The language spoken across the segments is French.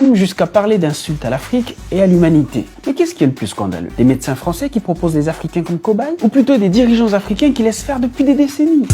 même jusqu'à parler d'insultes à l'Afrique et à l'humanité. Mais qu'est-ce qui est le plus scandaleux? Des médecins français qui proposent des Africains comme cobayes? Ou plutôt des dirigeants africains qui laissent faire depuis des décennies?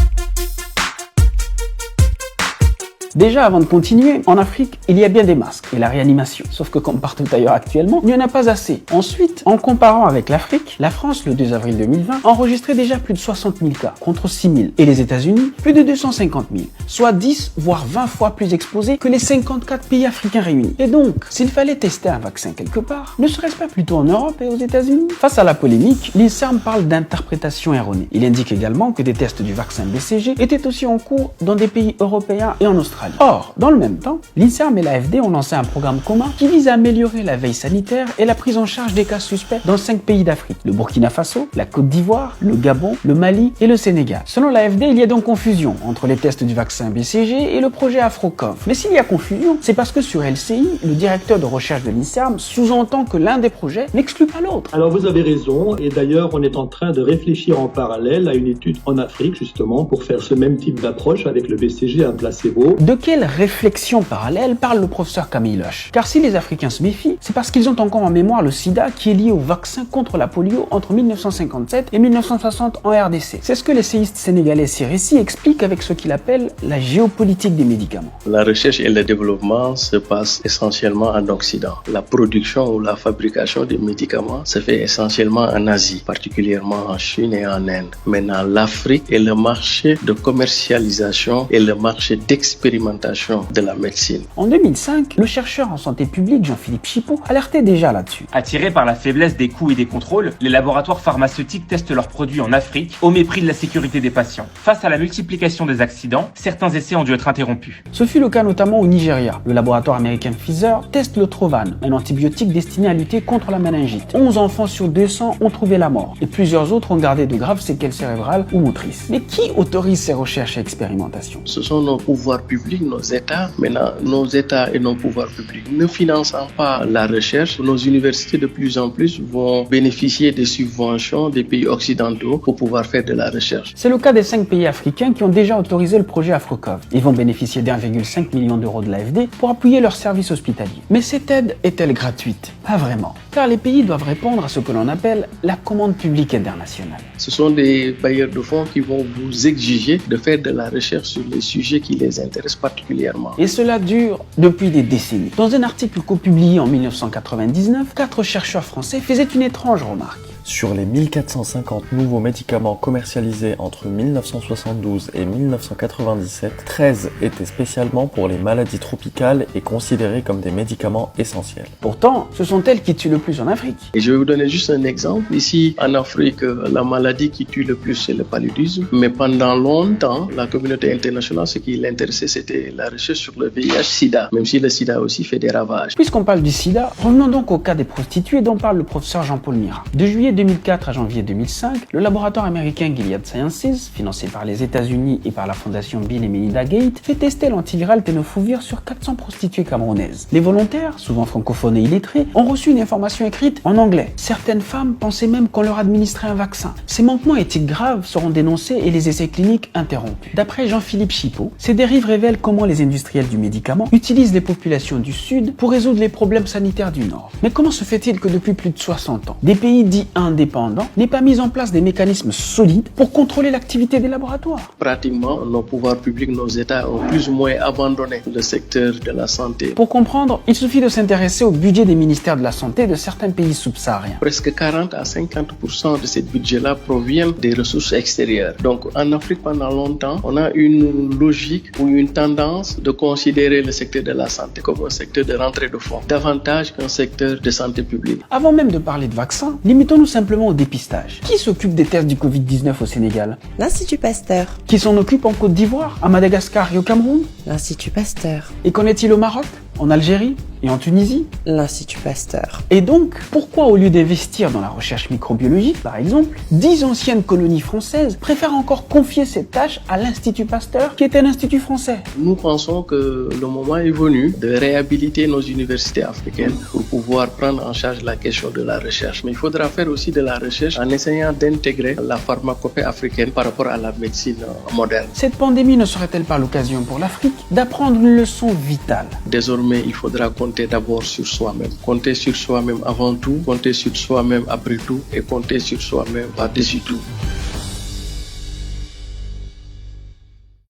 Déjà, avant de continuer, en Afrique, il y a bien des masques et la réanimation. Sauf que comme partout ailleurs actuellement, il n'y en a pas assez. Ensuite, en comparant avec l'Afrique, la France, le 2 avril 2020, enregistrait déjà plus de 60 000 cas, contre 6 000. Et les États-Unis, plus de 250 000. Soit 10, voire 20 fois plus exposés que les 54 pays africains réunis. Et donc, s'il fallait tester un vaccin quelque part, ne serait-ce pas plutôt en Europe et aux États-Unis? Face à la polémique, l'INSERM parle d'interprétation erronée. Il indique également que des tests du vaccin BCG étaient aussi en cours dans des pays européens et en Australie. Or, dans le même temps, l'INSERM et l'AFD ont lancé un programme commun qui vise à améliorer la veille sanitaire et la prise en charge des cas suspects dans 5 pays d'Afrique: le Burkina Faso, la Côte d'Ivoire, le Gabon, le Mali et le Sénégal. Selon l'AFD, il y a donc confusion entre les tests du vaccin BCG et le projet Afrocov. Mais s'il y a confusion, c'est parce que sur LCI, le directeur de recherche de l'INSERM sous-entend que l'un des projets n'exclut pas l'autre. Alors vous avez raison, et d'ailleurs on est en train de réfléchir en parallèle à une étude en Afrique justement pour faire ce même type d'approche avec le BCG, un placebo. De quelle réflexion parallèle parle le professeur Camille Loche? Car si les Africains se méfient, c'est parce qu'ils ont encore en mémoire le sida qui est lié au vaccin contre la polio entre 1957 et 1960 en RDC. C'est ce que l'essayiste sénégalais Sirissi explique avec ce qu'il appelle la géopolitique des médicaments. La recherche et le développement se passent essentiellement en Occident. La production ou la fabrication des médicaments se fait essentiellement en Asie, particulièrement en Chine et en Inde. Maintenant, l'Afrique est le marché de commercialisation et le marché d'expérimentation de la médecine. En 2005, le chercheur en santé publique Jean-Philippe Chipeau alertait déjà là-dessus. Attirés par la faiblesse des coûts et des contrôles, les laboratoires pharmaceutiques testent leurs produits en Afrique au mépris de la sécurité des patients. Face à la multiplication des accidents, certains essais ont dû être interrompus. Ce fut le cas notamment au Nigeria. Le laboratoire américain Pfizer teste le Trovan, un antibiotique destiné à lutter contre la méningite. 11 enfants sur 200 ont trouvé la mort et plusieurs autres ont gardé de graves séquelles cérébrales ou motrices. Mais qui autorise ces recherches et expérimentations? Ce sont nos pouvoirs publics, nos États. Maintenant, nos États et nos pouvoirs publics ne finançant pas la recherche, nos universités de plus en plus vont bénéficier des subventions des pays occidentaux pour pouvoir faire de la recherche. C'est le cas des 5 pays africains qui ont déjà autorisé le projet Afrocov. Ils vont bénéficier d'1,5 million d'euros de l'AFD pour appuyer leurs services hospitaliers. Mais cette aide est-elle gratuite? Pas vraiment. Car les pays doivent répondre à ce que l'on appelle la commande publique internationale. Ce sont des bailleurs de fonds qui vont vous exiger de faire de la recherche sur les sujets qui les intéressent particulièrement. Et cela dure depuis des décennies. Dans un article co-publié en 1999, 4 chercheurs français faisaient une étrange remarque. Sur les 1450 nouveaux médicaments commercialisés entre 1972 et 1997, 13 étaient spécialement pour les maladies tropicales et considérés comme des médicaments essentiels. Pourtant, ce sont elles qui tuent le plus en Afrique. Et je vais vous donner juste un exemple. Ici, en Afrique, la maladie qui tue le plus, c'est le paludisme. Mais pendant longtemps, la communauté internationale, ce qui l'intéressait, c'était la recherche sur le VIH-Sida, même si le Sida aussi fait des ravages. Puisqu'on parle du Sida, revenons donc au cas des prostituées dont parle le professeur Jean-Paul Mira. De juillet 2004 à janvier 2005, le laboratoire américain Gilead Sciences, financé par les États-Unis et par la fondation Bill et Melinda Gates, fait tester l'antiviral tenofovir sur 400 prostituées camerounaises. Les volontaires, souvent francophones et illettrés, ont reçu une information écrite en anglais. Certaines femmes pensaient même qu'on leur administrait un vaccin. Ces manquements éthiques graves seront dénoncés et les essais cliniques interrompus. D'après Jean-Philippe Chipeau, ces dérives révèlent comment les industriels du médicament utilisent les populations du Sud pour résoudre les problèmes sanitaires du Nord. Mais comment se fait-il que depuis plus de 60 ans, des pays dits indépendants n'aient pas mis en place des mécanismes solides pour contrôler l'activité des laboratoires? Pratiquement, nos pouvoirs publics, nos États ont plus ou moins abandonné le secteur de la santé. Pour comprendre, il suffit de s'intéresser au budget des ministères de la Santé de certains pays subsahariens. Presque 40 à 50% de ce budget-là proviennent des ressources extérieures. Donc en Afrique, pendant longtemps, on a une logique ou une tendance de considérer le secteur de la santé comme un secteur de rentrée de fonds, davantage qu'un secteur de santé publique. Avant même de parler de vaccins, limitons-nous simplement au dépistage. Qui s'occupe des tests du Covid-19 au Sénégal? L'Institut Pasteur. Qui s'en occupe en Côte d'Ivoire, à Madagascar et au Cameroun? L'Institut Pasteur. Et qu'en est-il au Maroc, en Algérie et en Tunisie? L'Institut Pasteur. Et donc, pourquoi au lieu d'investir dans la recherche microbiologique, par exemple, 10 anciennes colonies françaises préfèrent encore confier cette tâche à l'Institut Pasteur, qui est un institut français? Nous pensons que le moment est venu de réhabiliter nos universités africaines pour pouvoir prendre en charge la question de la recherche. Mais il faudra faire aussi de la recherche en essayant d'intégrer la pharmacopée africaine par rapport à la médecine moderne. Cette pandémie ne serait-elle pas l'occasion pour l'Afrique d'apprendre une leçon vitale? Désormais, désormais, il faudra compter d'abord sur soi-même. Compter sur soi-même avant tout, compter sur soi-même après tout et compter sur soi-même par-dessus tout.